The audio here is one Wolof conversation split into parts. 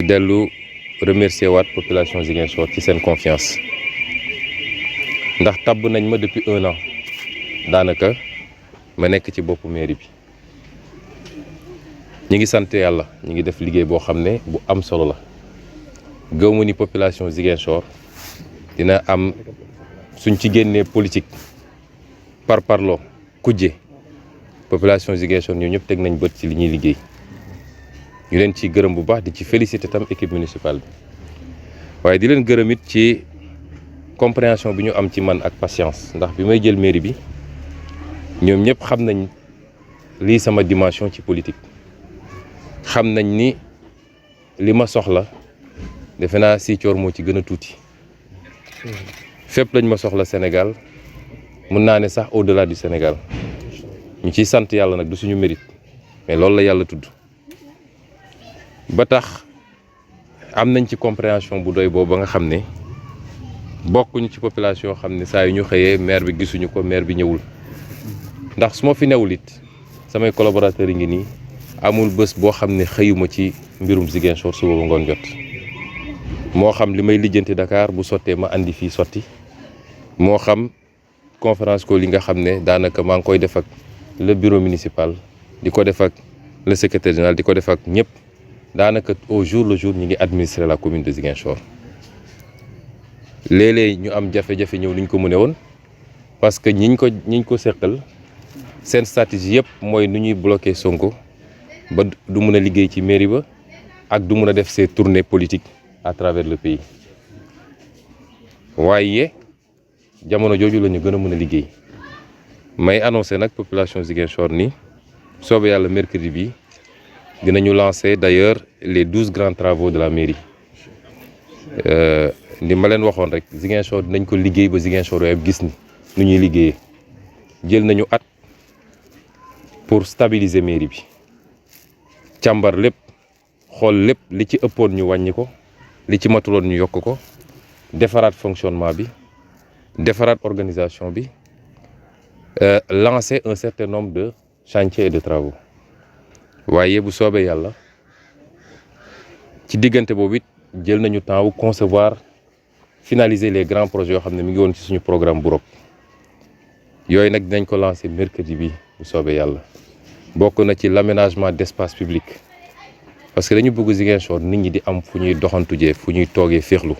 dellu remercier waat population Ziguinchor ci seen confiance ndax tabb nañ ma depuis 1 an daanaka ma nekk ci boppu mairie bi ñi ngi sant yàlla ñi ngi def liggéey boo xam ne bu am solo la gëw ma ni population Ziguinchor dina am suñ ci génnee politique par parloo kujje population Ziguinchor ñoom ñëpp teg nañ bët ci li ñuy liggéey ñu leen ci gërëm bu baax di ci féliciter tam équipe municipale bi waaye di leen gërëm it ci compréhension bi ñu am ci man ak patience ndax bi may jël mairie bi ñoom ñëpp xam nañ lii sama dimension ci politique xam nañ ni li ma soxla defe naa Sicoor moo ci gën a tuuti fépp lañ ma soxla Sénégal mun naa ne sax au-delà du Sénégal ñu ciy sant yàlla nag du suñu mérite mais loolu la yàlla tudd ba tax am nañ ci compréhension bu doy boobu ba nga xam ne bokkuñu ci population xam ne saa yu ñu xëyee maire bi gisuñu ko maire bi ñëwul ndax su ma fi newul it samay collaborateurs yi ngi nii amul bés boo xam ne xëyuma ci mbirum Ziguinchor suba ba ngoon jot moo xam li may lijjanti Dakar bu sottee ma andi fii sotti moo xam conférence ko li nga xam ne daanaka maa ngi koy def ak le bureau municipal di ko def ak le secrétaire général di ko def ak ñëpp daanaka au jour le jour ñi ngi administrer la commune de Ziguinchor léeg-léeg ñu am jafe-jafe ñëw ni ñu ko mëne woon parce que ñiñ ko seqal seen stratégie yëpp mooy nu ñuy bloquer Sonko ba du mun a liggéey ci mairie ba ak du mun a def ses tournées politiques à travers le pays waaye jamono jooju la ñu gën a mën a liggéey may annoncé nag population Ziguinchor ni soobee yàlla mercredi bi dinañu lancer d'ailleurs les 12 grands travaux de la mairie ni ma leen waxoon rek Ziguinchor dinañ ko liggéey ba Ziguinchor yëpp gis ni nu ñuy liggéeyee jël nañu at pour stabiliser mairie bi càmbar lépp xool lépp li ci ëppoon ñu wàññi ko li ci matuloon ñu yokk ko defaraat fonctionnement bi defaraat organisation bi lancer un certain nombre de chantiers et de travaux waaye bu soobee yàlla ci diggante boobu it jël nañu temps wu concevoir finaliser les grands projets yoo xam ne mi ngi woon ci suñu programme bu rop yooyu nag dinañ ko lancer mercredi bi bu soobee yàlla bokk na ci l'aménagement d'espace public parce que dañu bëgg Ziguinchor nit ñi di am fu ñuy doxantujee fu ñuy toogee féexlu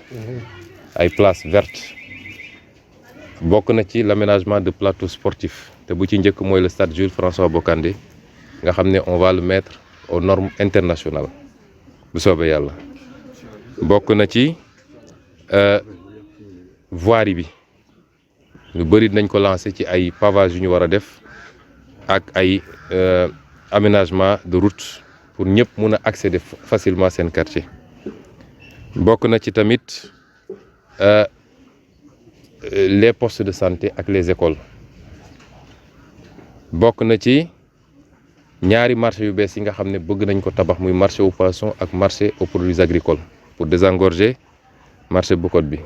ay places vertes bokk na ci l'aménagement de plateaux sportifs te bu ci njëkk mooy le stade Jules François Bocandé nga xam ne on va le mettre aux normes internationales bu soobee yàlla bokk na ci voirie bi lu bëri dinañ ko lancer ci ay pavage yu ñu war a def ak ay aménagement de route pour ñëpp mun a accéder facilement seen quartier bokk na ci tamit les postes de santé ak les écoles bokk na ci ñaari marché yu bees yi nga xam ne bëgg nañ ko tabax muy marché aux poissons ak marché aux produits agricoles pour désengorger marché Boucotte bi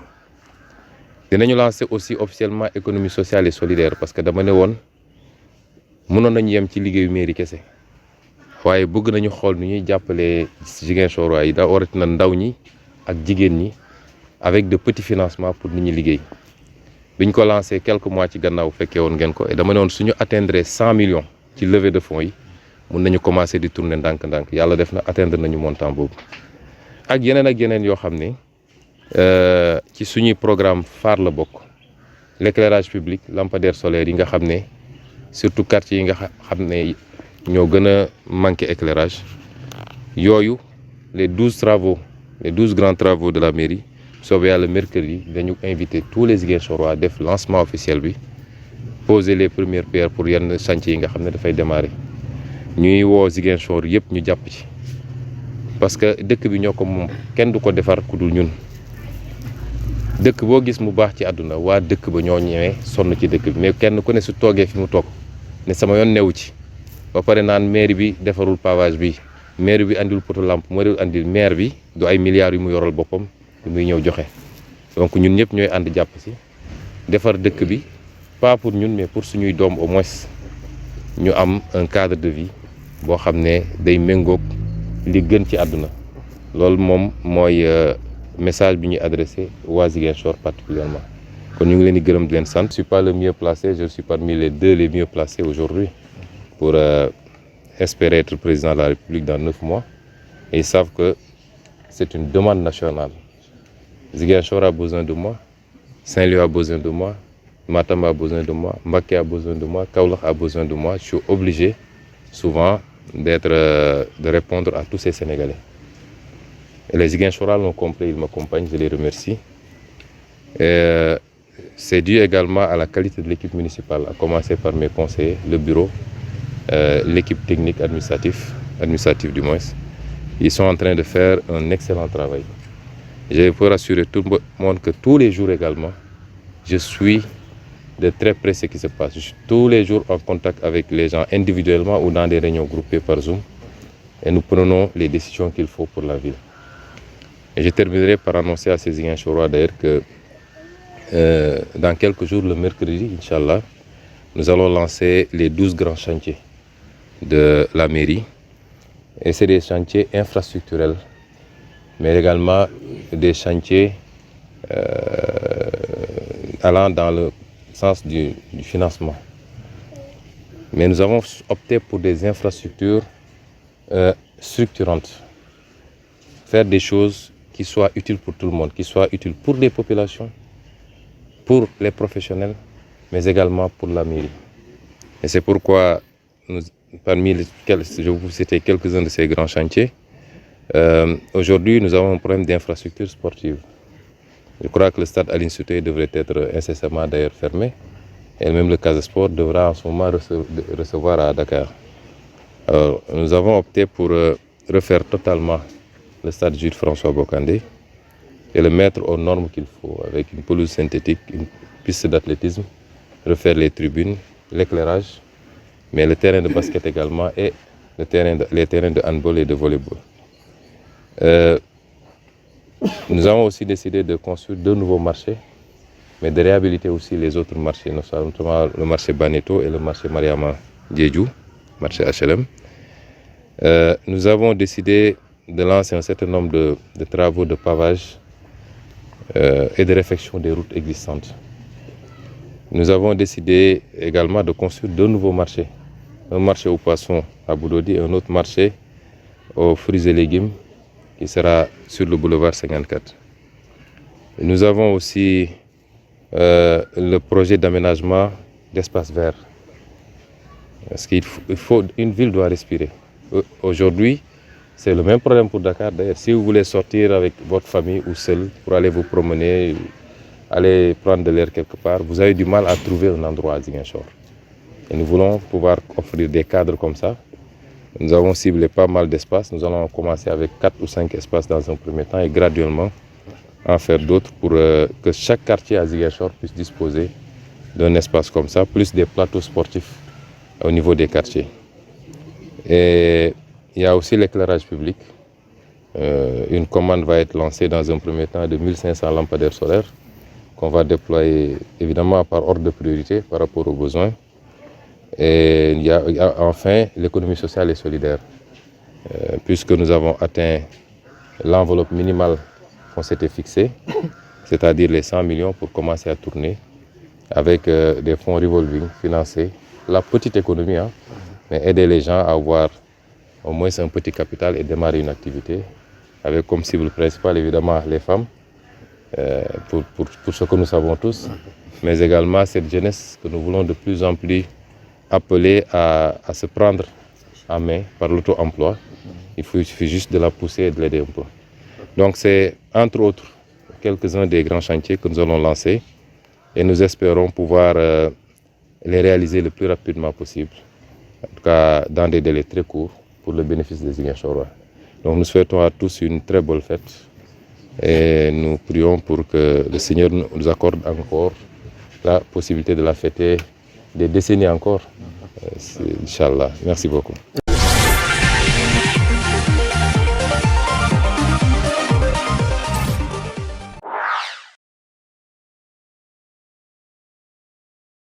dinañu lancer aussi officiellement économie sociale et solidaire parce que dama ne woon mënoon nañu yem ci liggéeyu mairie kese waaye bëgg nañu xool nu ñuy jàppalee Ziguinchor waaye da waratina ndaw ñi ak jigéen ñi avec de petits financements pour nit ñi liggéey biñ ko lancé quelques mois ci gannaaw fekkee woon ngeen ko et dama ne woon suñu atteindre 100 millions ci levée de fonds yi mun nañu commencer di tourner ndànk-ndànk yàlla def na atteindre nañu montant boobu ak yeneen yoo xam ne ci suñuy programme phare la bokk l'éclairage public lampadaire solaire yi nga xam ne surtout quartier yi nga xam ne ñoo gën a manqué éclairage yooyu les 12 grands travaux de la mairie soobee yàlla mercredi dañu invité tous les Ziguinchorois def lancement officiel bi poser les premières pierres pour yenn chantier yi nga xam ne dafay démarrer ñuy woo Ziguinchor yëpp ñu jàpp ci parce que dëkk bi ñoo ko moom kenn du ko defar ku dul ñun dëkk boo gis mu baax ci àdduna waa dëkk ba ñoo ñëwee sonn ci dëkk bi mais kenn ku ne su toogee fi mu toog ne sama yoon newu ci ba pare naan maire bi defarul pavage bi maire bi andil poto lampe maire bi du ay milliards yu mu yoral boppam yu muy ñëw joxe donc ñun ñëpp ñooy ànd jàpp ci defar dëkk bi pas pour ñun mais pour suñuy doom au moins ñu am un cadre de vie boo xam ne day méngoog li gën ci àdduna loolu moom mooy message bi ñuy adressé waa Ziguinchor particulièrement kon ñu ngi leen di gërëm di leen sant. Je ne suis pas le mieux placé, je suis parmi les les mieux placés aujourd'hui pour espérer être président de la République dans 9 mois. Et ils savent que c'est une demande nationale. Ziguinchor a besoin de moi, Saint-Louis a besoin de moi, Matam a besoin de moi, Mbacké a besoin de moi, Kaolack a besoin de moi. Je suis obligé souvent de répondre à tous ces Sénégalais. Et les Ziguinchorois l'ont compris, ils m'accompagnent, je les remercie. C'est dû également à la qualité de l'équipe municipale, à commencer par mes conseillers, le bureau, l'équipe technique administrative du moins. Ils sont en train de faire un excellent travail. Je peux rassurer tout le monde que tous les jours également, je suis de très près ce qui se passe. Je suis tous les jours en contact avec les gens individuellement ou dans des réunions groupées par Zoom et nous prenons les décisions qu'il faut pour la ville. Et je terminerai par annoncer à ces Ziguinchorois d'ailleurs que dans quelques jours, le mercredi, Inch'Allah, nous allons lancer les 12 grands chantiers de la mairie. Et c'est des chantiers infrastructurels, mais également des chantiers allant dans le sens du financement. Mais nous avons opté pour des infrastructures structurantes. Faire des choses qui soient utiles pour tout le monde, qui soient utiles pour les populations, pour les professionnels, mais également pour la mairie. Et c'est pourquoi, parmi lesquels je vais vous citer quelques-uns de ces grands chantiers, aujourd'hui nous avons un problème d'infrastructure sportive. Je crois que le stade Aline Sitoé devrait être incessamment d'ailleurs fermé, et même le Casa Sport devra en ce moment recevoir à Dakar. Alors, nous avons opté pour refaire totalement le stade Jules François Bocandé et le mettre aux normes qu'il faut, avec une pelouse synthétique, une piste d'athlétisme, refaire les tribunes, l'éclairage, mais le terrain de basket également et les terrains de handball et de volleyball. Nous avons aussi décidé de construire 2 nouveaux marchés, mais de réhabiliter aussi les autres marchés, notamment le marché Baneto et le marché Mariama Diédhiou, marché HLM. Nous avons décidé de lancer un certain nombre de travaux de pavage et de réfection des routes existantes. Nous avons décidé également de construire 2 nouveaux marchés. Un marché aux poissons à Boudodi et un autre marché aux fruits et légumes qui sera sur le boulevard 54. Et nous avons aussi le projet d'aménagement d'espaces verts. Parce une ville doit respirer. Aujourd'hui, c'est le même problème pour Dakar. D'ailleurs, si vous voulez sortir avec votre famille ou seul pour aller vous promener, aller prendre de l'air quelque part, vous avez du mal à trouver un endroit à Ziguinchor. Et nous voulons pouvoir offrir des cadres comme ça. Nous avons ciblé pas mal d'espaces. Nous allons commencer avec 4 ou 5 espaces dans un premier temps et graduellement en faire d'autres pour que chaque quartier à Ziguinchor puisse disposer d'un espace comme ça, plus des plateaux sportifs au niveau des quartiers. Et il y a aussi l'éclairage public. Une commande va être lancée dans un premier temps de 1500 lampadaires solaires qu'on va déployer évidemment par ordre de priorité par rapport aux besoins. Et il y a enfin l'économie sociale et solidaire. Puisque nous avons atteint l'enveloppe minimale qu'on s'était fixée, c'est-à-dire les 100 millions pour commencer à tourner avec des fonds revolving, financer la petite économie, hein, mais aider les gens à avoir au moins un petit capital et démarrer une activité avec comme cible principale évidemment les femmes, pour ce que nous savons tous, mais également cette jeunesse que nous voulons de plus en plus appeler à se prendre en main par l'auto-emploi. Il suffit juste de la pousser et de l'aider un peu. Donc c'est entre autres quelques-uns des grands chantiers que nous allons lancer et nous espérons pouvoir les réaliser le plus rapidement possible, en tout cas dans des délais très courts pour le bénéfice des Ziguinchorois. Donc nous souhaitons à tous une très bonne fête et nous prions pour que le Seigneur nous accorde encore la possibilité de la fêter des décennies encore, Inch'Allah. Merci beaucoup.